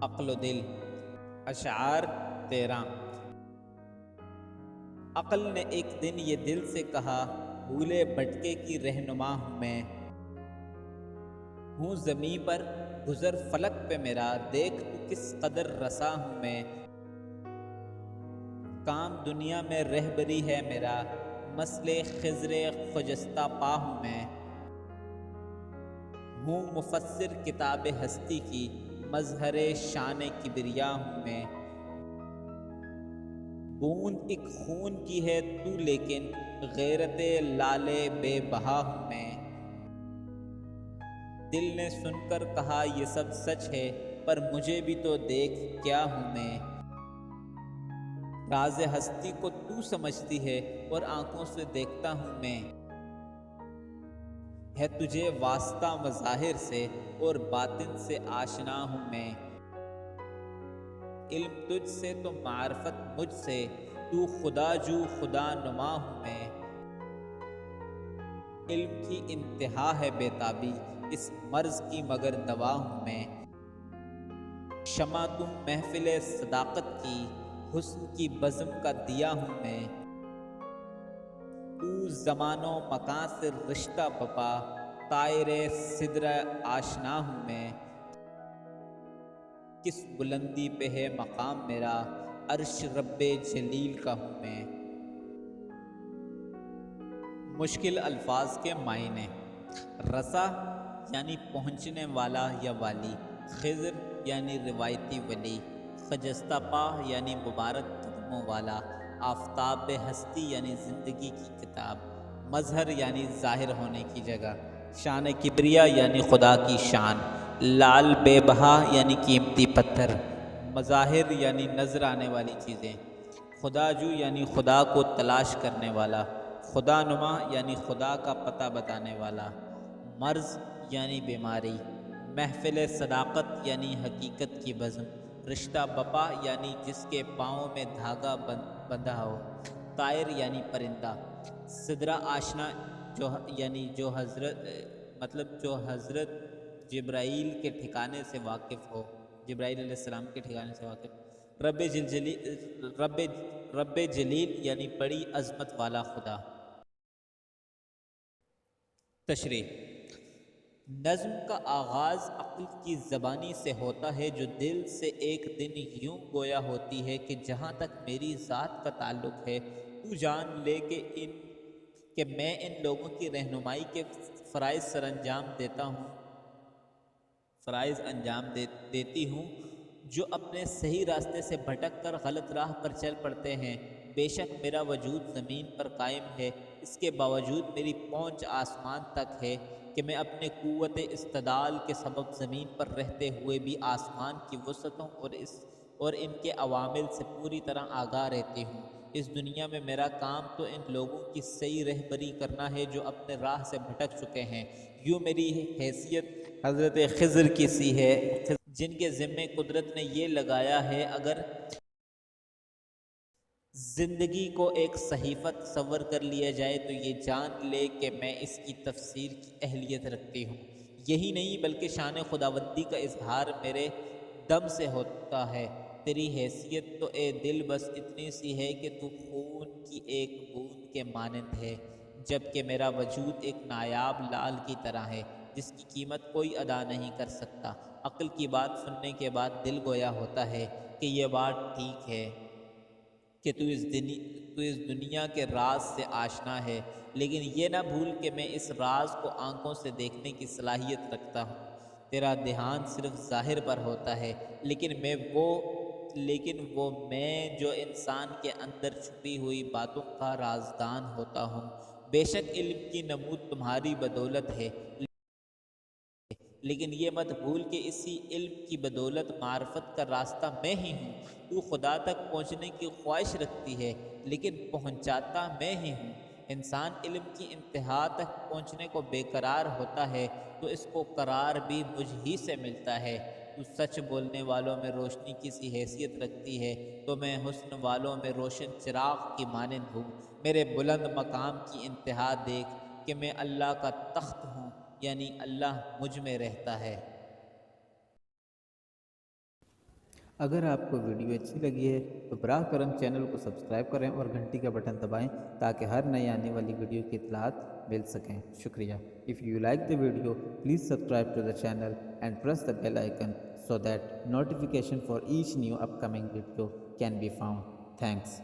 عقل و دل، اشعار 13۔ عقل نے ایک دن یہ دل سے کہا، بھولے بھٹکے کی رہنما ہوں میں، ہوں زمیں پر گزر فلک پہ میرا، دیکھ تو کس قدر رسا ہوں میں، کام دنیا میں رہبری ہے میرا، مسئلے خضر خجستہ پا ہوں میں، ہوں مفسر کتاب ہستی کی، مظہر شان کبریا ہوں میں، بوند ایک خون کی ہے تو لیکن غیرت لالِ بے بہا ہوں میں، دل نے سن کر کہا یہ سب سچ ہے، پر مجھے بھی تو دیکھ کیا ہوں میں، راز ہستی کو تو سمجھتی ہے اور آنکھوں سے دیکھتا ہوں میں، ہے تجھے واسطہ مظاہر سے اور باطن سے آشنا ہوں میں، علم تجھ سے تو معرفت مجھ سے، تو خدا جو خدا نما ہوں میں، علم کی انتہا ہے بے تابی، اس مرض کی مگر دوا ہوں میں، شمع تم محفل صداقت کی، حسن کی بزم کا دیا ہوں میں، تو زمان و مکان سے رشتہ بپا، طائر سدر آشنا ہوں میں، کس بلندی پہ ہے مقام میرا، عرش رب جلیل کا ہوں میں۔ مشکل الفاظ کے معنی: رسا یعنی پہنچنے والا یا والی، خضر یعنی روایتی ولی، خجستہ پا یعنی مبارک قدموں والا، آفتاب ہستی یعنی زندگی کی کتاب، مظہر یعنی ظاہر ہونے کی جگہ، شان کبریا یعنی خدا کی شان، لال بے بہا یعنی قیمتی پتھر، مظاہر یعنی نظر آنے والی چیزیں، خدا جو یعنی خدا کو تلاش کرنے والا، خدا نما یعنی خدا کا پتہ بتانے والا، مرض یعنی بیماری، محفل صداقت یعنی حقیقت کی بزم، رشتہ بپا یعنی جس کے پاؤں میں دھاگا بندھا ہو، طائر یعنی پرندہ، سدرہ آشنا یعنی جو حضرت جبرائیل کے ٹھکانے سے واقف ہو، جبرائیل علیہ السلام کے ٹھکانے سے واقف، رب جلیل یعنی بڑی عظمت والا خدا۔ تشریح: نظم کا آغاز عقل کی زبانی سے ہوتا ہے، جو دل سے ایک دن یوں گویا ہوتی ہے کہ جہاں تک میری ذات کا تعلق ہے، تو جان لے کہ میں ان لوگوں کی رہنمائی کے فرائض انجام دیتی ہوں جو اپنے صحیح راستے سے بھٹک کر غلط راہ پر چل پڑتے ہیں۔ بے شک میرا وجود زمین پر قائم ہے، اس کے باوجود میری پہنچ آسمان تک ہے کہ میں اپنے قوت استدلال کے سبب زمین پر رہتے ہوئے بھی آسمان کی وسعتوں اور ان کے عوامل سے پوری طرح آگاہ رہتی ہوں۔ اس دنیا میں میرا کام تو ان لوگوں کی صحیح رہبری کرنا ہے جو اپنے راہ سے بھٹک چکے ہیں۔ یوں میری حیثیت حضرت خضر کی سی ہے، جن کے ذمے قدرت نے یہ لگایا ہے اگر زندگی کو ایک صحیفہ تصور کر لیا جائے تو یہ جان لے کہ میں اس کی تفسیر کی اہلیت رکھتی ہوں۔ یہی نہیں بلکہ شان خداوندی کا اظہار میرے دم سے ہوتا ہے۔ تیری حیثیت تو اے دل بس اتنی سی ہے کہ تو خون کی ایک بوند کے مانند ہے، جبکہ میرا وجود ایک نایاب لال کی طرح ہے جس کی قیمت کوئی ادا نہیں کر سکتا۔ عقل کی بات سننے کے بعد دل گویا ہوتا ہے کہ یہ بات ٹھیک ہے کہ تو اس دنیا کے راز سے آشنا ہے، لیکن یہ نہ بھول کہ میں اس راز کو آنکھوں سے دیکھنے کی صلاحیت رکھتا ہوں۔ تیرا دھیان صرف ظاہر پر ہوتا ہے، لیکن وہ میں جو انسان کے اندر چھپی ہوئی باتوں کا رازدان ہوتا ہوں۔ بے شک علم کی نمود تمہاری بدولت ہے، لیکن یہ مت بھول کہ اسی علم کی بدولت معرفت کا راستہ میں ہی ہوں۔ تو خدا تک پہنچنے کی خواہش رکھتی ہے، لیکن پہنچاتا میں ہی ہوں۔ انسان علم کی انتہا تک پہنچنے کو بے قرار ہوتا ہے تو اس کو قرار بھی مجھ ہی سے ملتا ہے۔ تو سچ بولنے والوں میں روشنی کی سی حیثیت رکھتی ہے تو میں حسن والوں میں روشن چراغ کی مانند ہوں۔ میرے بلند مقام کی انتہا دیکھ کہ میں اللہ کا تخت ہوں، یعنی اللہ مجھ میں رہتا ہے۔ اگر آپ کو ویڈیو اچھی لگی ہے تو براہ کرم چینل کو سبسکرائب کریں اور گھنٹی کا بٹن دبائیں تاکہ ہر نئی آنے والی ویڈیو کی اطلاعات مل سکیں. شکریہ. If you like the video, please subscribe to the channel and press the bell icon so that notification for each new upcoming video can be found. Thanks.